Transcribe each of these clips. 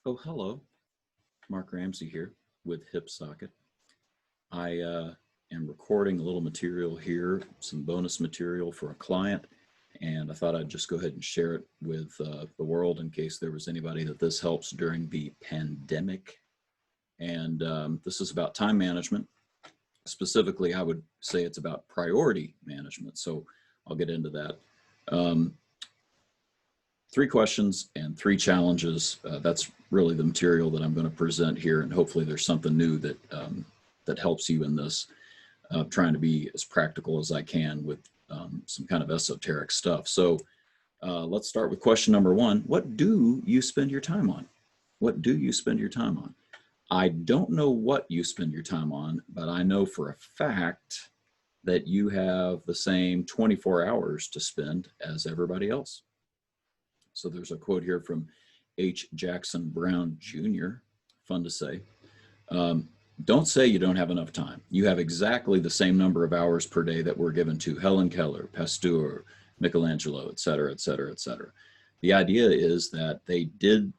Oh, hello. Mark Ramsey here with HipSocket. I am recording a little material here, some bonus material for a client, and I thought I'd just go ahead and share it with the world in case there was anybody that this helps during the pandemic. And this is about time management. Specifically, I would say it's about priority management. So I'll get into that. 3 questions and 3 challenges. That's really the material that I'm going to present here, and hopefully there's something new that that helps you in this. Trying to be as practical as I can with some kind of esoteric stuff. So let's start with question number 1. What do you spend your time on? What do you spend your time on? I don't know what you spend your time on, but I know for a fact that you have the same 24 hours to spend as everybody else. So there's a quote here from H. Jackson Brown Jr., fun to say. Don't say you don't have enough time. You have exactly the same number of hours per day that were given to Helen Keller, Pasteur, Michelangelo, et cetera, et cetera, et cetera. The idea is that they did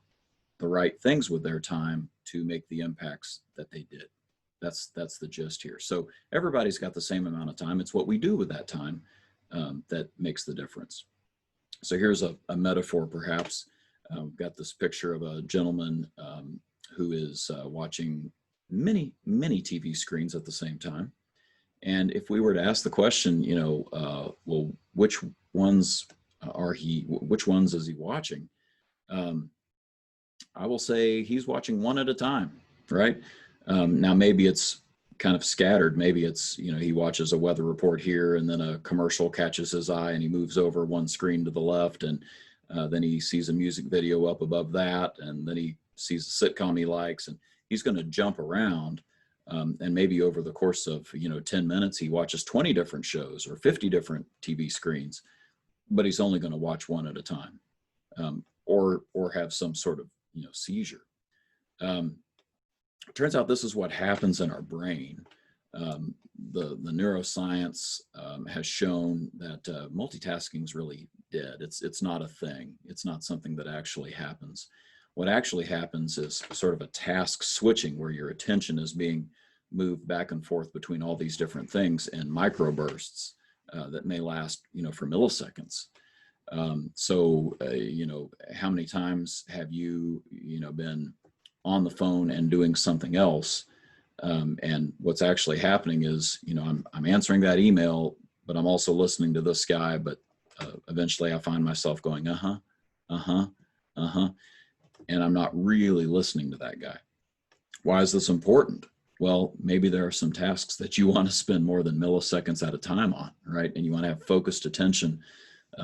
the right things with their time to make the impacts that they did. That's the gist here. So everybody's got the same amount of time. It's what we do with that time that makes the difference. So here's a metaphor, perhaps. Got this picture of a gentleman who is watching many TV screens at the same time. And if we were to ask the question, you know, well, which ones is he watching? I will say he's watching one at a time, right? Now, maybe it's kind of scattered. Maybe it's, you know, he watches a weather report here and then a commercial catches his eye and he moves over one screen to the left, and then he sees a music video up above that, and then he sees a sitcom he likes, and he's going to jump around. And maybe over the course of, 10 minutes, he watches 20 different shows or 50 different TV screens, but he's only going to watch one at a time, or have some sort of, seizure. Turns out this is what happens in our brain. The neuroscience has shown that multitasking is really dead. It's not a thing. It's not something that actually happens. What actually happens is sort of a task switching, where your attention is being moved back and forth between all these different things in microbursts that may last, for milliseconds. So, how many times have you, been on the phone and doing something else? And what's actually happening is, I'm answering that email, but I'm also listening to this guy. But eventually I find myself going, and I'm not really listening to that guy. Why is this important? Well, maybe there are some tasks that you want to spend more than milliseconds at a time on, right? And you want to have focused attention,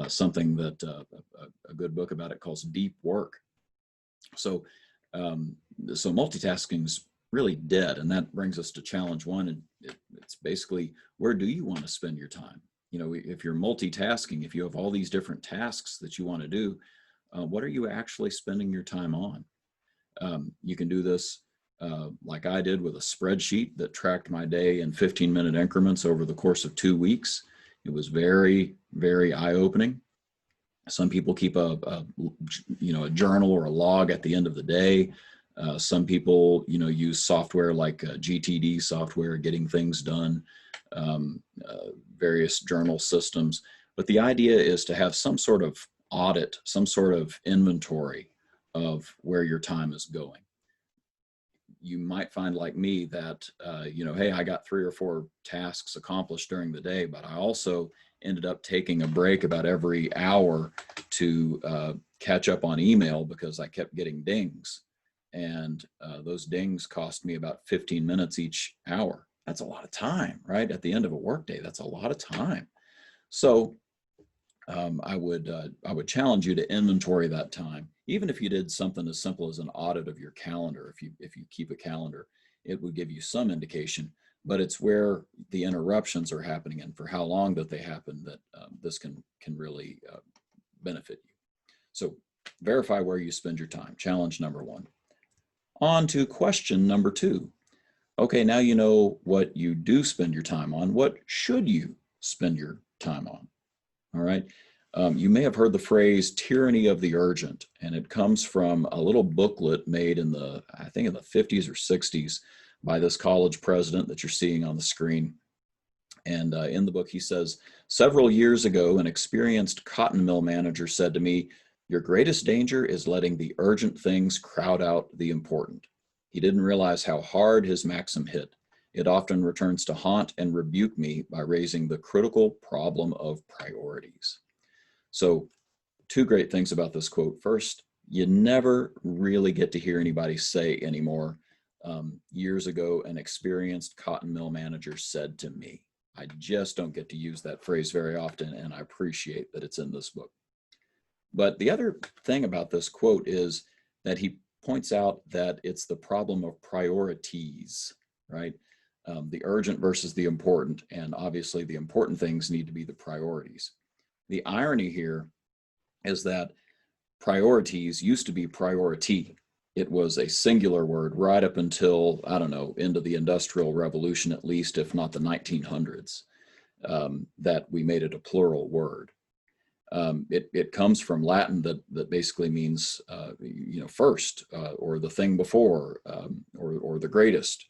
something that a good book about it calls deep work. So multitasking's really dead, and that brings us to challenge 1. And it's basically, where do you want to spend your time? If you're multitasking, if you have all these different tasks that you want to do, what are you actually spending your time on? You can do this like I did with a spreadsheet that tracked my day in 15-minute increments over the course of 2 weeks. It was very, very eye-opening. Some people keep a journal or a log at the end of the day. Some people, use software like GTD software, getting things done, various journal systems. But the idea is to have some sort of audit, some sort of inventory of where your time is going. You might find, like me, that, hey, I got 3 or 4 tasks accomplished during the day, but I also ended up taking a break about every hour to catch up on email because I kept getting dings. And those dings cost me about 15 minutes each hour. That's a lot of time, right? At the end of a workday, that's a lot of time. So I would challenge you to inventory that time. Even if you did something as simple as an audit of your calendar, if you keep a calendar, it would give you some indication. But it's where the interruptions are happening and for how long that they happen that this can really benefit you. So verify where you spend your time. Challenge number 1. On to question number 2. Okay, now you know what you do spend your time on. What should you spend your time on? All right. You may have heard the phrase tyranny of the urgent, and it comes from a little booklet made in I think in the 50s or 60s by this college president that you're seeing on the screen. And in the book, he says, several years ago, an experienced cotton mill manager said to me, your greatest danger is letting the urgent things crowd out the important. He didn't realize how hard his maxim hit. It often returns to haunt and rebuke me by raising the critical problem of priorities. So, two great things about this quote. First, you never really get to hear anybody say anymore. Years ago, an experienced cotton mill manager said to me. I just don't get to use that phrase very often, and I appreciate that it's in this book. But the other thing about this quote is that he points out that it's the problem of priorities, right? The urgent versus the important, and obviously the important things need to be the priorities. The irony here is that priorities used to be priority. It was a singular word right up until, I don't know, into the Industrial Revolution at least, if not the 1900s, that we made it a plural word. It comes from Latin that basically means, first, or the thing before, or the greatest.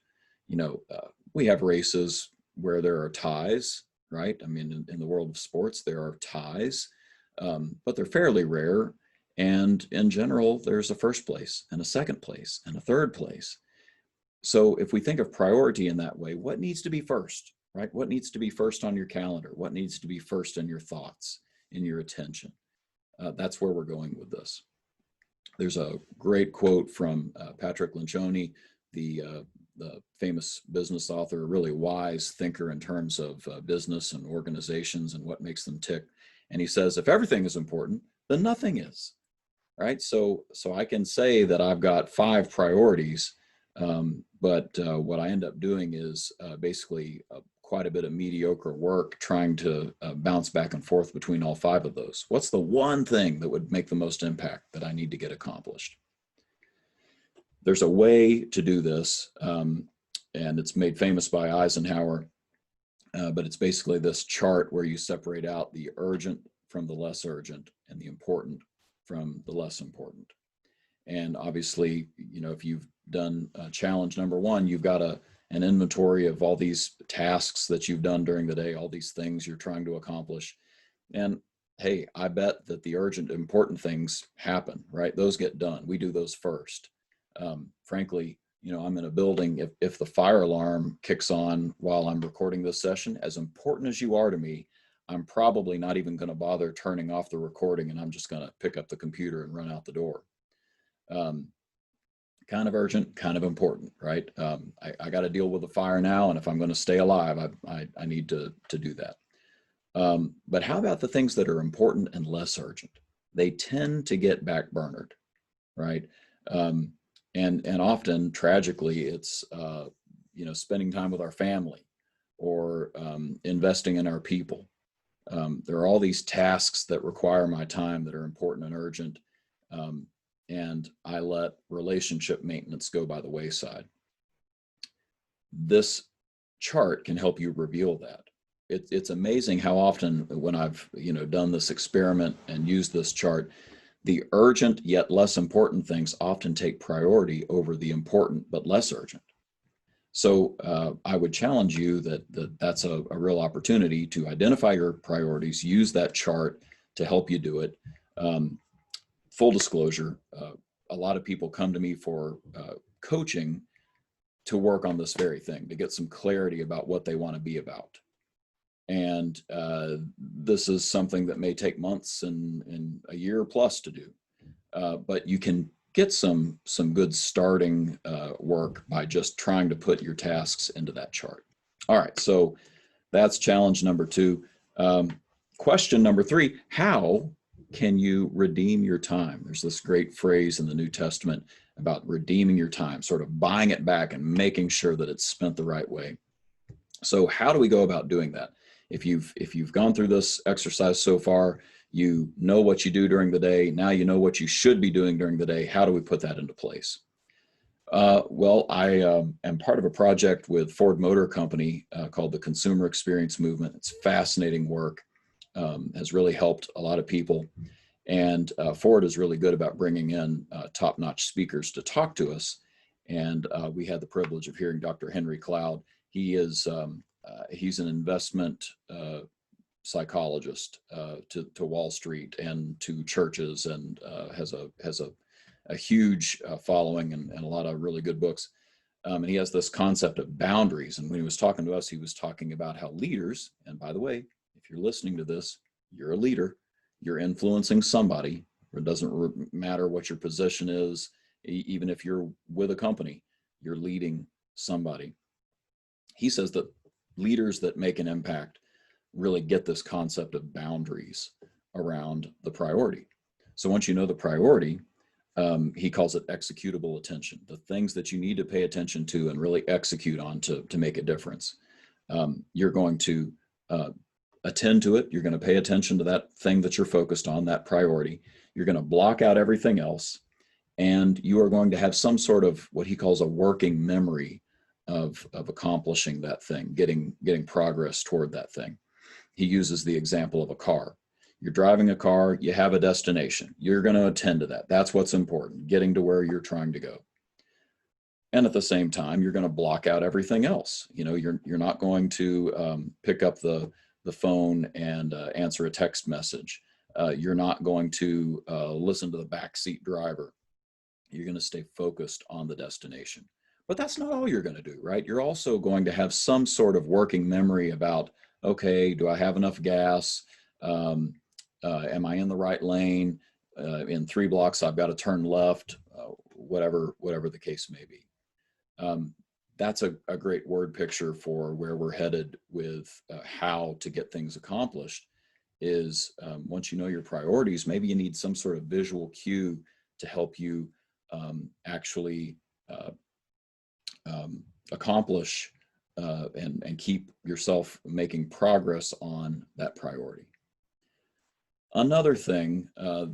We have races where there are ties, right? I mean, in the world of sports, there are ties, but they're fairly rare. And in general, there's a first place and a second place and a third place. So if we think of priority in that way, what needs to be first, right? What needs to be first on your calendar? What needs to be first in your thoughts, in your attention? That's where we're going with this. There's a great quote from Patrick Lencioni, the famous business author, a really wise thinker in terms of business and organizations and what makes them tick. And he says, if everything is important, then nothing is, right? So I can say that I've got 5 priorities, but what I end up doing is basically quite a bit of mediocre work trying to bounce back and forth between all 5 of those. What's the one thing that would make the most impact that I need to get accomplished? There's a way to do this, and it's made famous by Eisenhower, but it's basically this chart where you separate out the urgent from the less urgent and the important from the less important. And obviously, if you've done challenge number 1, you've got an inventory of all these tasks that you've done during the day, all these things you're trying to accomplish. And hey, I bet that the urgent, important things happen, right? Those get done. We do those first. Frankly, I'm in a building. If the fire alarm kicks on while I'm recording this session, as important as you are to me, I'm probably not even going to bother turning off the recording, and I'm just going to pick up the computer and run out the door. Kind of urgent, kind of important, right? I got to deal with the fire now, and if I'm going to stay alive, I need to do that. But how about the things that are important and less urgent? They tend to get backburnered, right? And often, tragically, it's spending time with our family or investing in our people. There are all these tasks that require my time that are important and urgent, and I let relationship maintenance go by the wayside. This chart can help you reveal that. It's amazing how often when I've done this experiment and used this chart, the urgent yet less important things often take priority over the important but less urgent. So I would challenge you that's a real opportunity to identify your priorities, use that chart to help you do it. Full disclosure, a lot of people come to me for coaching to work on this very thing, to get some clarity about what they want to be about. And this is something that may take months and a year plus to do. But you can get some good starting work by just trying to put your tasks into that chart. All right, so that's challenge number 2. Question number 3, how can you redeem your time? There's this great phrase in the New Testament about redeeming your time, sort of buying it back and making sure that it's spent the right way. So how do we go about doing that? If you've gone through this exercise so far, you know what you do during the day. Now you know what you should be doing during the day. How do we put that into place? Well, I am part of a project with Ford Motor Company called the Consumer Experience Movement. It's fascinating work. has really helped a lot of people. And Ford is really good about bringing in top-notch speakers to talk to us. And we had the privilege of hearing Dr. Henry Cloud. He's an investment psychologist to Wall Street and to churches, and has a huge following and a lot of really good books. And he has this concept of boundaries. And when he was talking to us, he was talking about how leaders, and by the way, if you're listening to this, you're a leader, you're influencing somebody. It doesn't matter what your position is, even if you're with a company, you're leading somebody. He says that leaders that make an impact really get this concept of boundaries around the priority. So once you know the priority, he calls it executable attention, the things that you need to pay attention to and really execute on to make a difference. You're going to attend to it. You're going to pay attention to that thing that you're focused on, that priority. You're going to block out everything else. And you are going to have some sort of what he calls a working memory of accomplishing that thing, getting progress toward that thing. He uses the example of a car. You're driving a car, you have a destination. You're going to attend to that. That's what's important, getting to where you're trying to go. And at the same time, you're going to block out everything else. You know, you're not going to pick up the phone and answer a text message. You're not going to listen to the backseat driver. You're going to stay focused on the destination. But that's not all you're going to do, right? You're also going to have some sort of working memory about, okay, do I have enough gas? Am I in the right lane? In 3 blocks, I've got to turn left, whatever the case may be. That's a great word picture for where we're headed with how to get things accomplished is once you know your priorities, maybe you need some sort of visual cue to help you actually accomplish and keep yourself making progress on that priority. Another thing,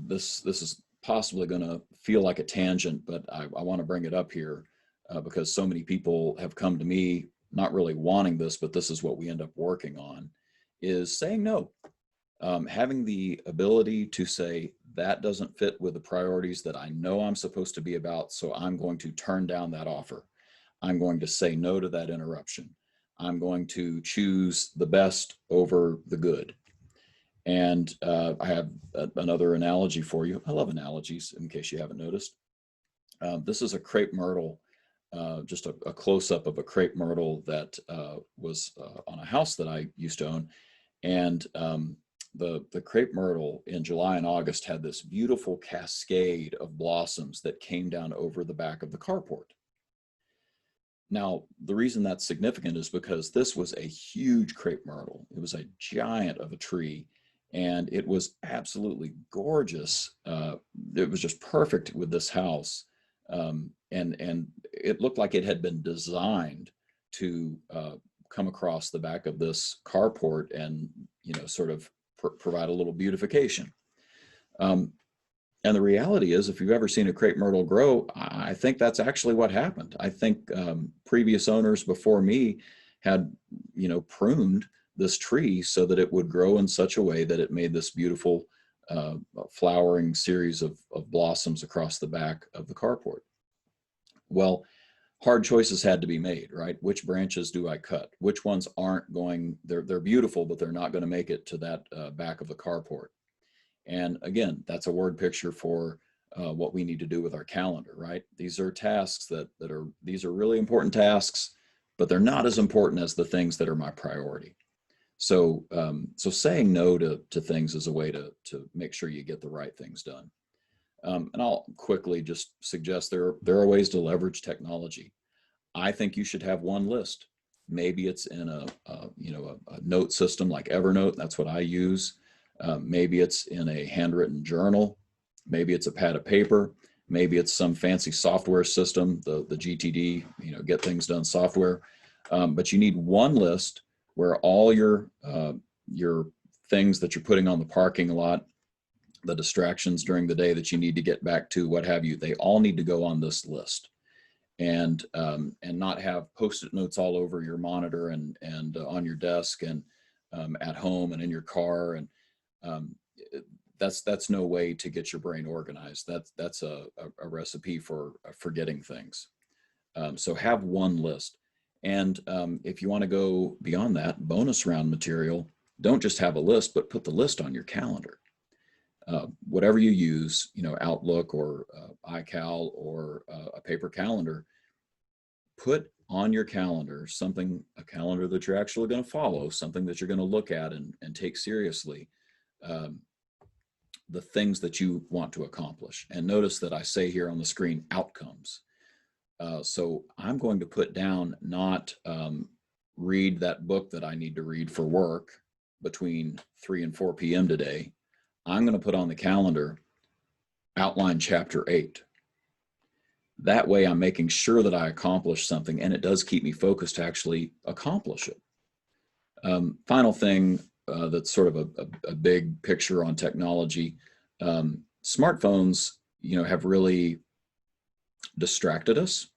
this is possibly going to feel like a tangent, but I want to bring it up here because so many people have come to me not really wanting this, but this is what we end up working on, is saying no. Having the ability to say, that doesn't fit with the priorities that I know I'm supposed to be about, so I'm going to turn down that offer. I'm going to say no to that interruption. I'm going to choose the best over the good. And I have another analogy for you. I love analogies, in case you haven't noticed. This is a crepe myrtle, just a close-up of a crepe myrtle that was on a house that I used to own. And the crepe myrtle in July and August had this beautiful cascade of blossoms that came down over the back of the carport. Now, the reason that's significant is because this was a huge crepe myrtle. It was a giant of a tree, and it was absolutely gorgeous. It was just perfect with this house. And it looked like it had been designed to come across the back of this carport and, you know, sort of provide a little beautification. And the reality is, if you've ever seen a crepe myrtle grow, I think that's actually what happened. I think previous owners before me had, you know, pruned this tree so that it would grow in such a way that it made this beautiful flowering series of blossoms across the back of the carport. Well, hard choices had to be made, right? Which branches do I cut? Which ones aren't going, they're beautiful, but they're not going to make it to that back of the carport. And again, that's a word picture for what we need to do with our calendar, right? These are tasks these are really important tasks, but they're not as important as the things that are my priority. So, so saying no to things is a way to make sure you get the right things done. And I'll quickly just suggest there are ways to leverage technology. I think you should have one list. Maybe it's in a note system like Evernote. That's what I use. Maybe it's in a handwritten journal. Maybe it's a pad of paper. Maybe it's some fancy software system, the GTD, get things done software. But you need one list where all your things that you're putting on the parking lot, the distractions during the day that you need to get back to, what have you, they all need to go on this list. And not have Post-it notes all over your monitor and on your desk and at home and in your car. And Um, that's no way to get your brain organized. That's a recipe for forgetting things. So have one list. And if you want to go beyond that, bonus round material, don't just have a list, but put the list on your calendar. Whatever you use, Outlook or iCal or a paper calendar, put on your calendar a calendar that you're actually going to follow, something that you're going to look at and take seriously, the things that you want to accomplish. And notice that I say here on the screen, outcomes. So I'm going to put down not read that book that I need to read for work between 3 and 4 p.m. today. I'm going to put on the calendar, outline chapter 8. That way I'm making sure that I accomplish something, and it does keep me focused to actually accomplish it. Final thing that's sort of a big picture on technology. Smartphones, have really distracted us,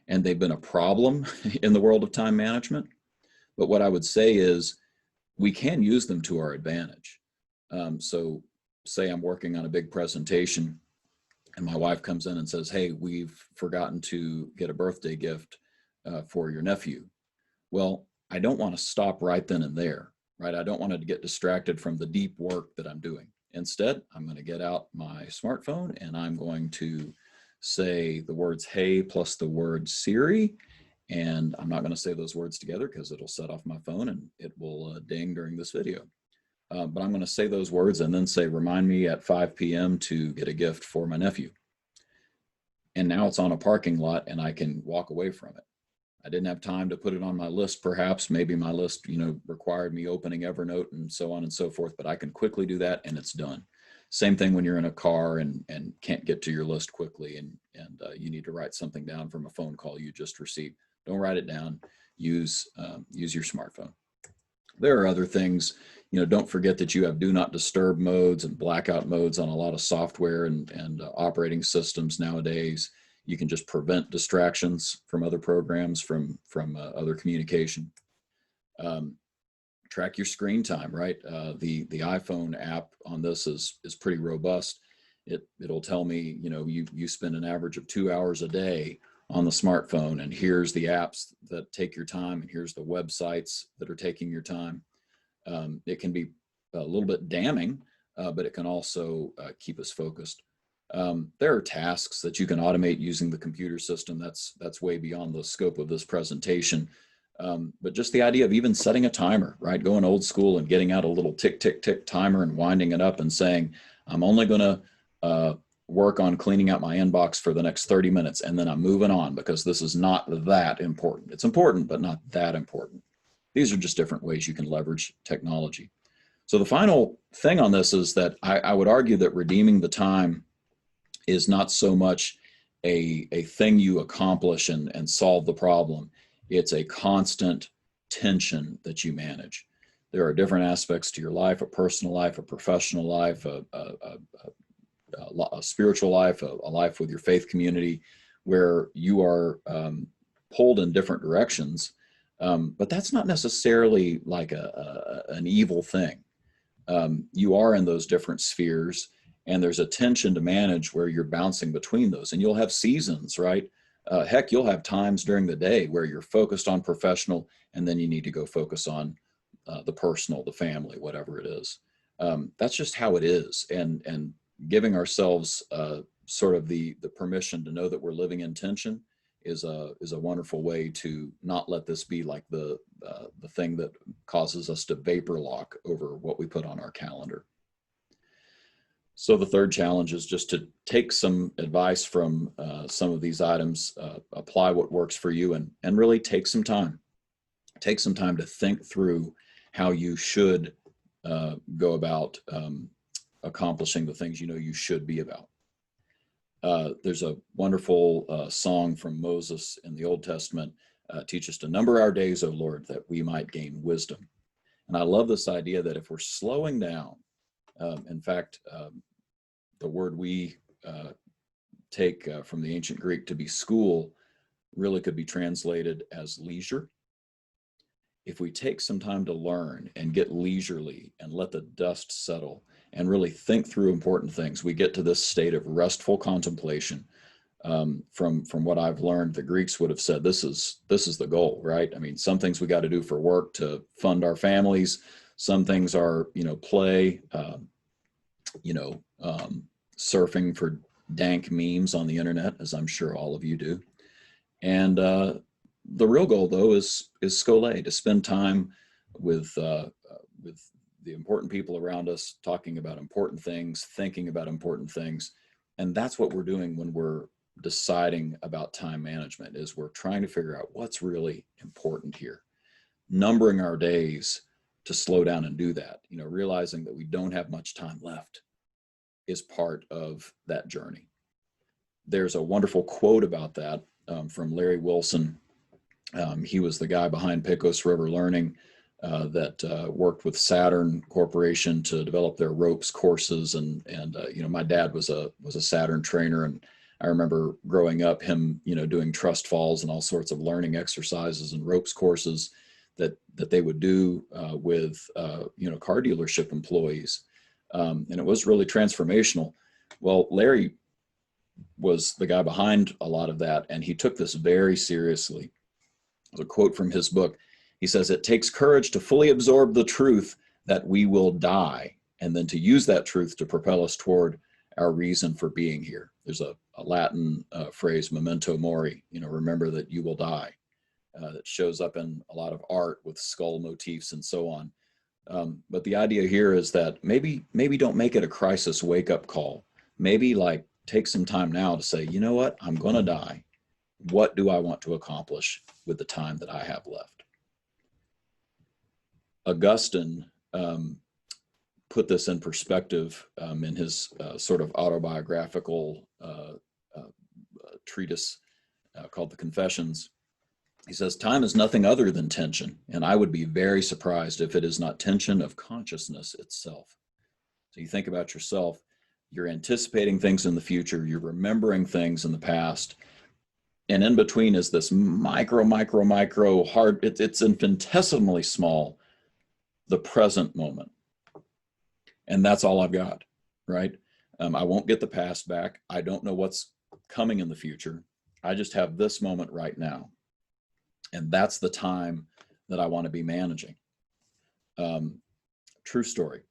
and they've been a problem in the world of time management. But what I would say is we can use them to our advantage. So say I'm working on a big presentation and my wife comes in and says, hey, we've forgotten to get a birthday gift for your nephew. Well, I don't want to stop right then and there, right? I don't want to get distracted from the deep work that I'm doing. Instead, I'm going to get out my smartphone and I'm going to say the words hey plus the word Siri. And I'm not going to say those words together because it'll set off my phone and it will ding during this video. But I'm going to say those words and then say, remind me at 5 p.m. to get a gift for my nephew. And now it's on a parking lot and I can walk away from it. I didn't have time to put it on my list, perhaps. Maybe my list, required me opening Evernote and so on and so forth, but I can quickly do that and it's done. Same thing when you're in a car and can't get to your list quickly and you need to write something down from a phone call you just received. Don't write it down. Use your smartphone. There are other things, don't forget that you have do not disturb modes and blackout modes on a lot of software and operating systems nowadays. You can just prevent distractions from other programs, from other communication. Track your screen time, right? The iPhone app on this is pretty robust. It'll tell me, you spend an average of 2 hours a day on the smartphone, and here's the apps that take your time, and here's the websites that are taking your time. It can be a little bit damning, but it can also keep us focused. There are tasks that you can automate using the computer system. That's way beyond the scope of this presentation. But just the idea of even setting a timer, right? Going old school and getting out a little tick, tick, tick timer and winding it up and saying, I'm only going to work on cleaning out my inbox for the next 30 minutes. And then I'm moving on because this is not that important. It's important, but not that important. These are just different ways you can leverage technology. So the final thing on this is that I would argue that redeeming the time is not so much a thing you accomplish and solve the problem. It's a constant tension that you manage. There are different aspects to your life, a personal life, a professional life, a spiritual life, a life with your faith community, where you are pulled in different directions. But that's not necessarily like an evil thing. You are in those different spheres, and there's a tension to manage where you're bouncing between those. And you'll have seasons, right? Heck, you'll have times during the day where you're focused on professional, and then you need to go focus on the personal, the family, whatever it is. That's just how it is. And giving ourselves sort of the permission to know that we're living in tension is a wonderful way to not let this be like the thing that causes us to vapor lock over what we put on our calendar. So the third challenge is just to take some advice from some of these items, apply what works for you, and really take some time. Take some time to think through how you should go about accomplishing the things you know you should be about. There's a wonderful song from Moses in the Old Testament, teach us to number our days, O Lord, that we might gain wisdom. And I love this idea that if we're slowing down, in fact, the word we take from the ancient Greek to be school really could be translated as leisure. if we take some time to learn and get leisurely and let the dust settle and really think through important things, we get to this state of restful contemplation. From what I've learned, the Greeks would have said this is the goal, right? I mean, some things we got to do for work to fund our families. Some things are, play, surfing for dank memes on the internet, as I'm sure all of you do. And the real goal, though, is skole, to spend time with the important people around us, talking about important things, thinking about important things. And that's what we're doing when we're deciding about time management, is we're trying to figure out what's really important here. Numbering our days to slow down and do that, realizing that we don't have much time left is part of that journey. There's a wonderful quote about that from Larry Wilson. He was the guy behind Pecos River Learning that worked with Saturn Corporation to develop their ropes courses. And my dad was a Saturn trainer, and I remember growing up him, doing trust falls and all sorts of learning exercises and ropes courses that they would do with car dealership employees, and it was really transformational. Well, Larry was the guy behind a lot of that, and he took this very seriously. There's a quote from his book. He says, "It takes courage to fully absorb the truth that we will die, and then to use that truth to propel us toward our reason for being here." There's a Latin phrase, memento mori, remember that you will die, that shows up in a lot of art with skull motifs and so on. But the idea here is that maybe don't make it a crisis wake-up call. Maybe take some time now to say, you know what, I'm going to die. What do I want to accomplish with the time that I have left? Augustine put this in perspective in his sort of autobiographical treatise called The Confessions. He says, "Time is nothing other than tension, and I would be very surprised if it is not tension of consciousness itself." So you think about yourself, you're anticipating things in the future, you're remembering things in the past, and in between is this micro hard, it's infinitesimally small, the present moment. And that's all I've got, right? I won't get the past back. I don't know what's coming in the future. I just have this moment right now. And that's the time that I want to be managing. True story.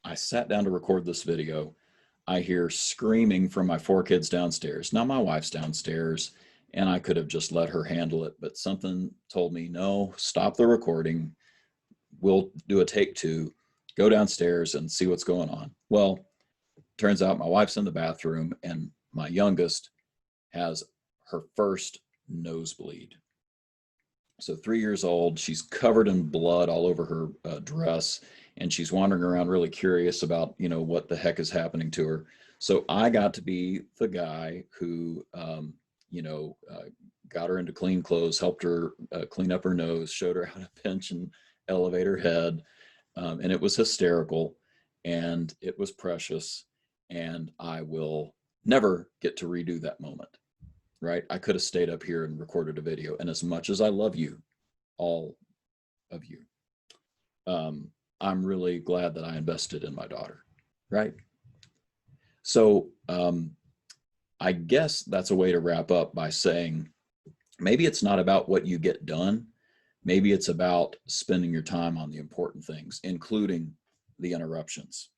I sat down to record this video. I hear screaming from my 4 kids downstairs. Now my wife's downstairs, and I could have just let her handle it, but something told me, no, stop the recording. We'll do a take 2, go downstairs and see what's going on. Well, turns out my wife's in the bathroom, and my youngest has her first nosebleed. So 3 years old, she's covered in blood all over her dress, and she's wandering around really curious about, what the heck is happening to her. So I got to be the guy who, got her into clean clothes, helped her clean up her nose, showed her how to pinch and elevate her head. And it was hysterical, and it was precious, and I will never get to redo that moment. Right? I could have stayed up here and recorded a video. And as much as I love you, all of you, I'm really glad that I invested in my daughter. Right? So I guess that's a way to wrap up by saying, maybe it's not about what you get done. Maybe it's about spending your time on the important things, including the interruptions.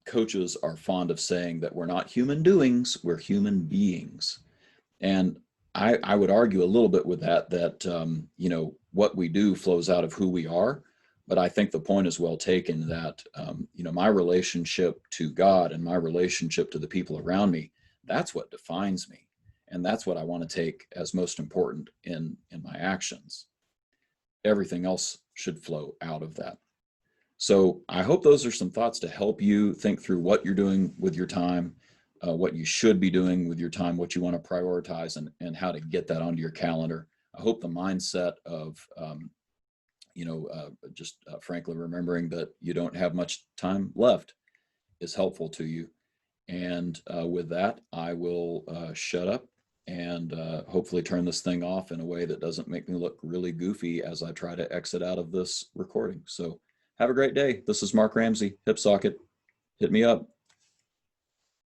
Coaches are fond of saying that we're not human doings, we're human beings. And I would argue a little bit with that, what we do flows out of who we are. But I think the point is well taken that, my relationship to God and my relationship to the people around me, that's what defines me. And that's what I want to take as most important in my actions. Everything else should flow out of that. So I hope those are some thoughts to help you think through what you're doing with your time, what you should be doing with your time, what you want to prioritize, and how to get that onto your calendar. I hope the mindset of, frankly remembering that you don't have much time left is helpful to you. And with that, I will shut up and hopefully turn this thing off in a way that doesn't make me look really goofy as I try to exit out of this recording. So have a great day. This is Mark Ramsey, Hip Socket. Hit me up.